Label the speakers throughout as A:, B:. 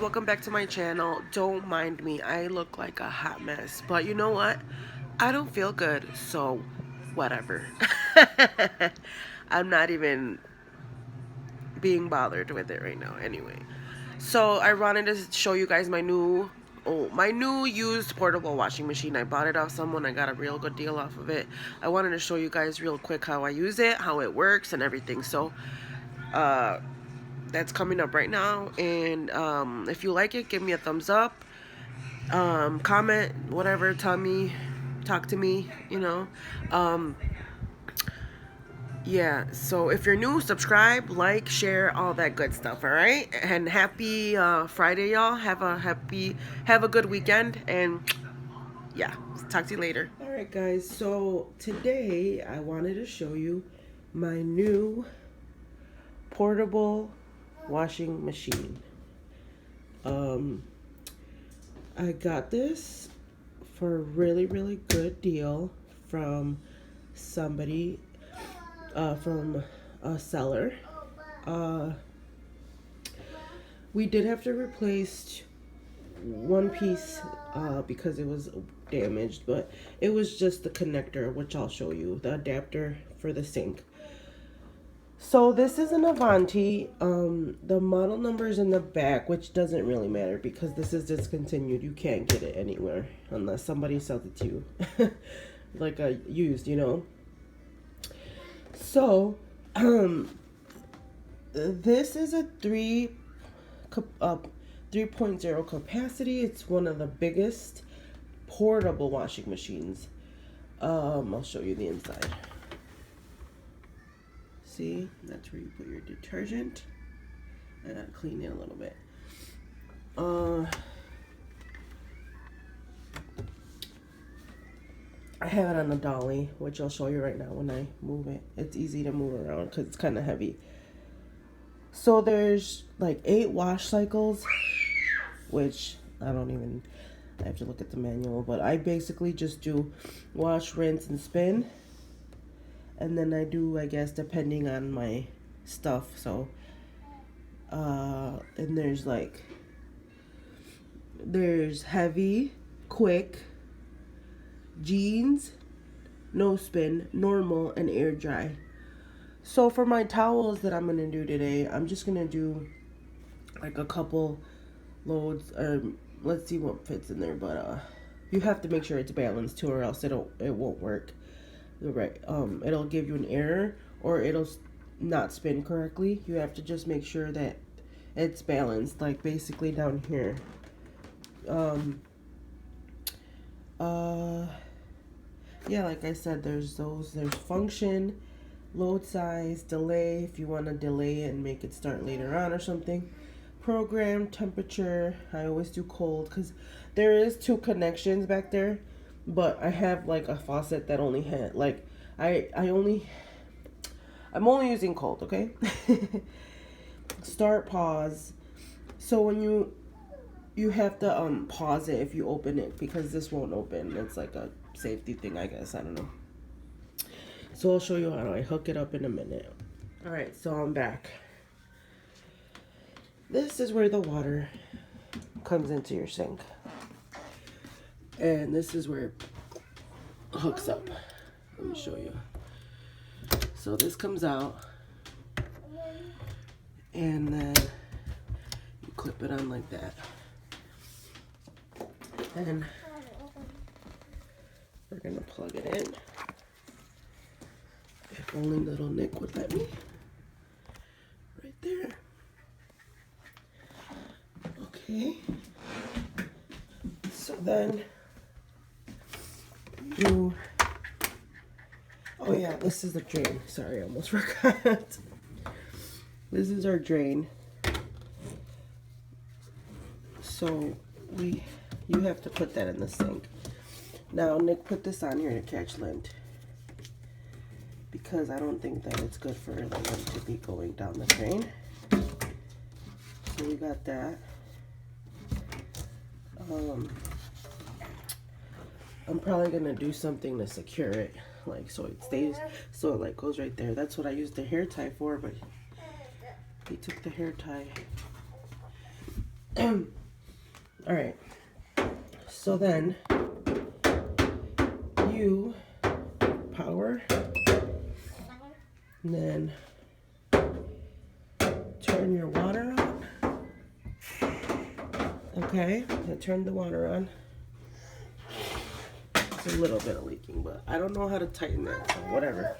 A: welcome back to my channel. Don't mind me, I look like a hot mess, but you know what? I don't feel good, so whatever. I'm not even being bothered with it right now anyway. So I wanted to show you guys my new used portable washing machine. I bought it off someone. I got a real good deal off of it. I wanted to show you guys real quick how I use it, how it works and everything. So that's coming up right now, and if you like it, give me a thumbs up, comment, whatever, tell me, talk to me, um, yeah. So if you're new, subscribe, like, share, all that good stuff. All right, and happy Friday, y'all. Have a good weekend, and yeah, talk to you later. All right, guys, so today I wanted to show you my new portable washing machine. I got this for a really good deal from somebody, from a seller. We did have to replace one piece because it was damaged, but it was just the connector, which I'll show you, the adapter for the sink. So this is an Avanti. The model number is in the back, which doesn't really matter because this is discontinued. You can't get it anywhere unless somebody sells it to you, like a used, So, this is a 3.0 capacity. It's one of the biggest portable washing machines. I'll show you the inside. See, that's where you put your detergent. I gotta clean it a little bit. I have it on a dolly, which I'll show you right now when I move it. It's easy to move around because it's kind of heavy. So there's like 8 wash cycles, which I have to look at the manual, but I basically just do wash, rinse, and spin. And then I do, I guess, depending on my stuff. So, and there's heavy, quick, jeans, no spin, normal, and air dry. So for my towels that I'm going to do today, I'm just going to do like a couple loads, or let's see what fits in there, but you have to make sure it's balanced too, or else it won't work. Right, it'll give you an error, or it'll not spin correctly. You have to just make sure that it's balanced, like basically down here. Yeah, like I said, there's function, load size, delay, if you want to delay it and make it start later on or something. Program, temperature, I always do cold because there is 2 connections back there. But I have like a faucet that only had like I'm only using cold, okay? Start, pause. So when you have to pause it if you open it, because this won't open. It's like a safety thing, I guess. I don't know. So I'll show you how I hook it up in a minute. All right, so I'm back. This is where the water comes into your sink. And this is where it hooks up. Let me show you. So this comes out, and then you clip it on like that. And we're gonna plug it in. If only little Nick would let me. Right there. Okay. So then oh yeah, this is the drain. Sorry, I almost forgot. This is our drain. So you have to put that in the sink. Now Nick put this on here to catch lint, because I don't think that it's good for the lint to be going down the drain. So we got that. I'm probably gonna do something to secure it, like so it stays, so it like goes right there. That's what I used the hair tie for, but he took the hair tie All right. So then you power, and then turn your water on. Okay, I turned the water on. It's a little bit of leaking, but I don't know how to tighten that, so whatever.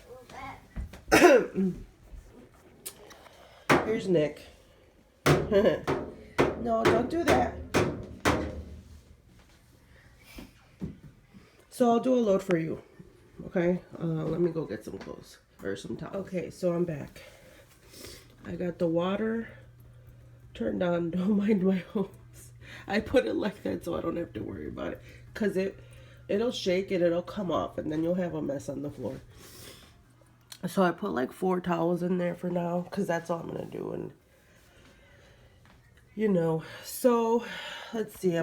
A: Here's Nick. No, don't do that. So I'll do a load for you. Okay, let me go get some clothes or some towels. Okay, so I'm back. I got the water turned on. Don't mind my hose. I put it like that so I don't have to worry about it, because it'll shake and it'll come off, and then you'll have a mess on the floor. So I put like 4 towels in there for now, because that's all I'm gonna do. And you know, so let's see, I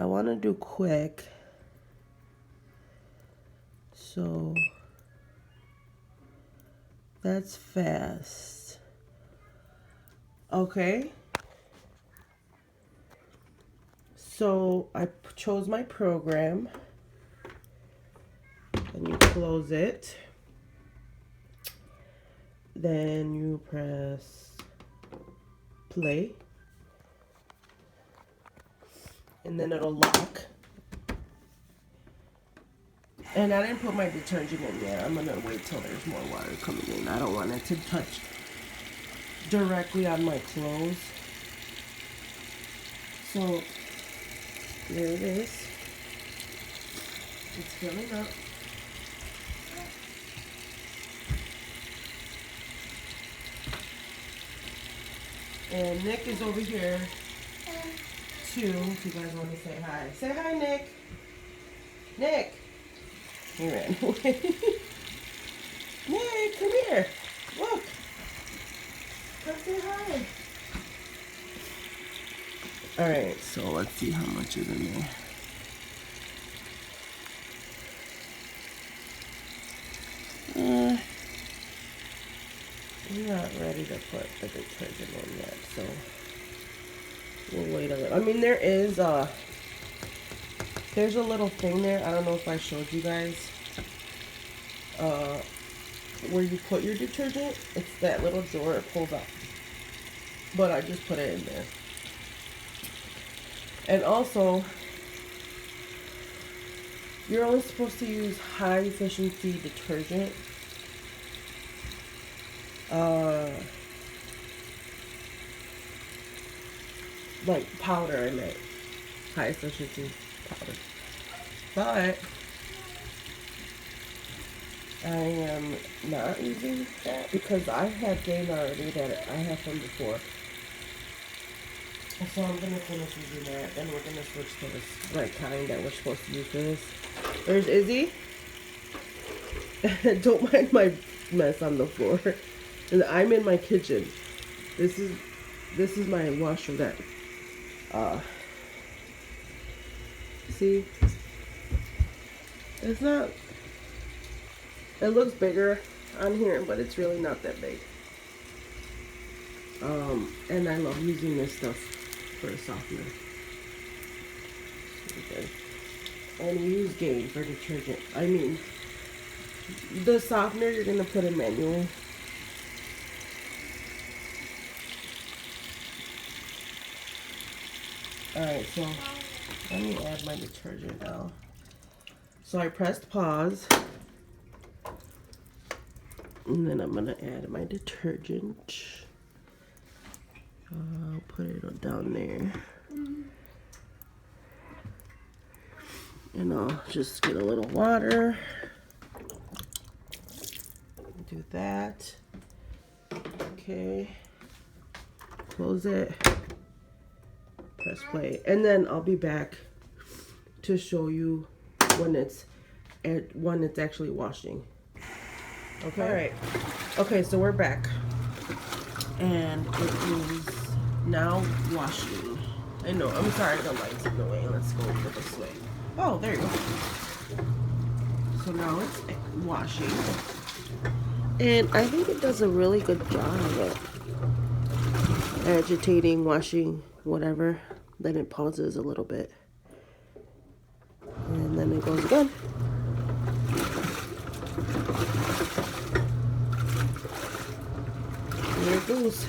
A: want to do quick. So that's fast. Okay. So I chose my program. And you close it. Then you press play. And then it'll lock. And I didn't put my detergent in yet. I'm gonna wait till there's more water coming in. I don't want it to touch directly on my clothes. So there it is. It's filling up. And Nick is over here too, if you guys want to say hi. Say hi, Nick. Nick. He ran away. Nick, come here. Look. Come say hi. Alright, so let's see how much is in there. I'm not ready to put the detergent in yet, so we'll wait a little. I mean, there's a little thing there. I don't know if I showed you guys. Where you put your detergent, it's that little drawer, it pulls up. But I just put it in there. And also, you're only supposed to use high efficiency detergent. Like powder in it. High efficiency powder. But I am not using that because I have Gain already that I have from before. So I'm going to finish using that. Then we're going to switch to this right kind that we're supposed to use for this. There's Izzy. Don't mind my mess on the floor. And I'm in my kitchen. This is my washer that see, it's not, it looks bigger on here, but it's really not that big. And I love using this stuff for a softener. Okay. And we use Gain for detergent. I mean, the softener you're gonna put in manually. Alright, so let me add my detergent now. So I pressed pause. And then I'm going to add my detergent. I'll put it down there. And I'll just get a little water. Do that. Okay. Close it. Press play. And then I'll be back to show you when it's actually washing. Okay. All right. Okay, so we're back. And it is now washing. I know, I'm sorry the light's in the way. Let's go over this way. Oh, there you go. So now it's washing. And I think it does a really good job of it. agitating, washing, whatever, then it pauses a little bit. And then it goes again. There it goes.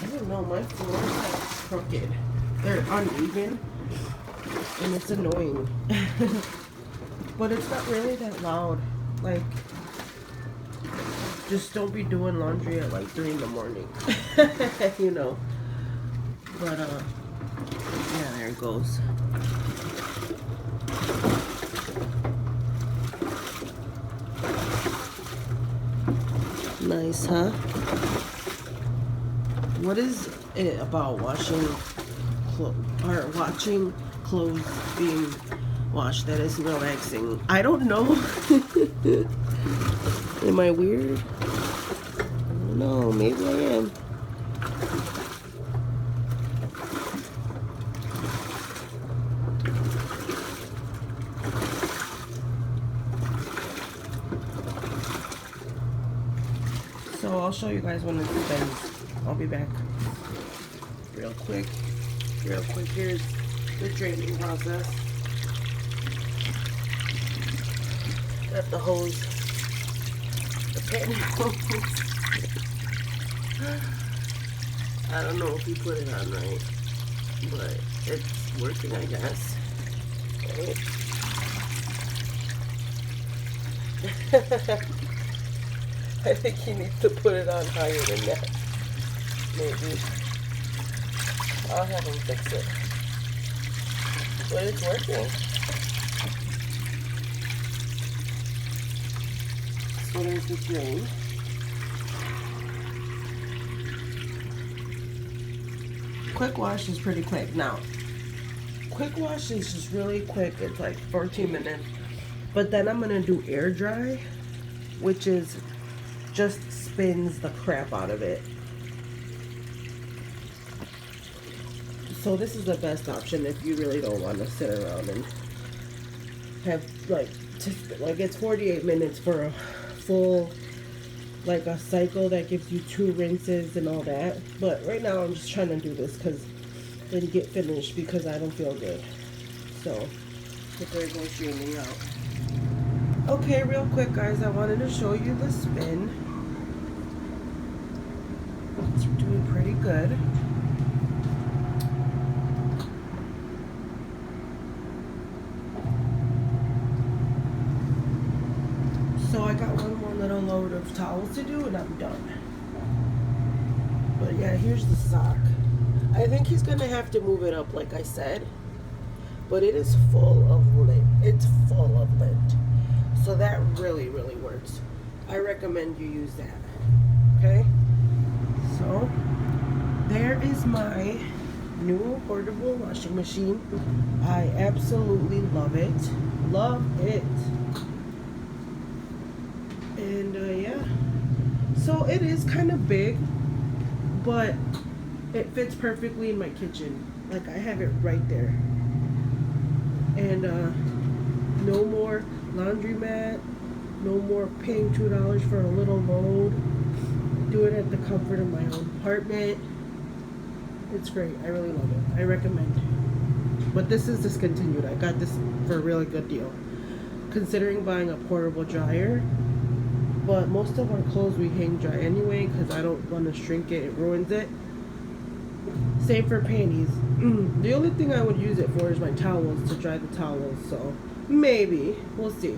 A: I don't know, my floors are crooked. They're uneven. And it's annoying. But it's not really that loud. Like, just don't be doing laundry at like 3 in the morning. You know. But yeah, there it goes. Nice, huh? What is it about watching clothes being washed that is relaxing? I don't know. Am I weird? I don't know. Maybe I am. So I'll show you guys when it spins. I'll be back real quick. Here's the draining process. Got the hose, the pen hose. I don't know if you put it on right, but it's working, I guess. Right. I think he needs to put it on higher than that. Maybe. I'll have him fix it. But it's working. So there's the drain. Quick wash is pretty quick. Now, quick wash is just really quick. It's like 14 minutes. But then I'm going to do air dry, which is just spins the crap out of it. So this is the best option if you really don't want to sit around and have like it's 48 minutes for a full like a cycle that gives you 2 rinses and all that. But right now I'm just trying to do this because then get finished because I don't feel good. So there goes draining out. Okay, real quick guys, I wanted to show you the spin. It's doing pretty good. So I got one more little load of towels to do and I'm done. But yeah, here's the sock. I think he's gonna have to move it up like I said. But it is full of lint. It's full of lint. So that really, really works. I recommend you use that. Okay? So there is my new portable washing machine. I absolutely love it. Love it. And yeah, so it is kind of big, but it fits perfectly in my kitchen. Like I have it right there. And no more laundromat, no more paying $2 for a little load. Do it at the comfort of my own apartment. It's great. I really love it. I recommend. But this is discontinued. I got this for a really good deal, considering buying a portable dryer. But most of our clothes we hang dry anyway because I don't want to shrink it. It ruins it. Same for panties. The only thing I would use it for is my towels, to dry the towels. So maybe. We'll see.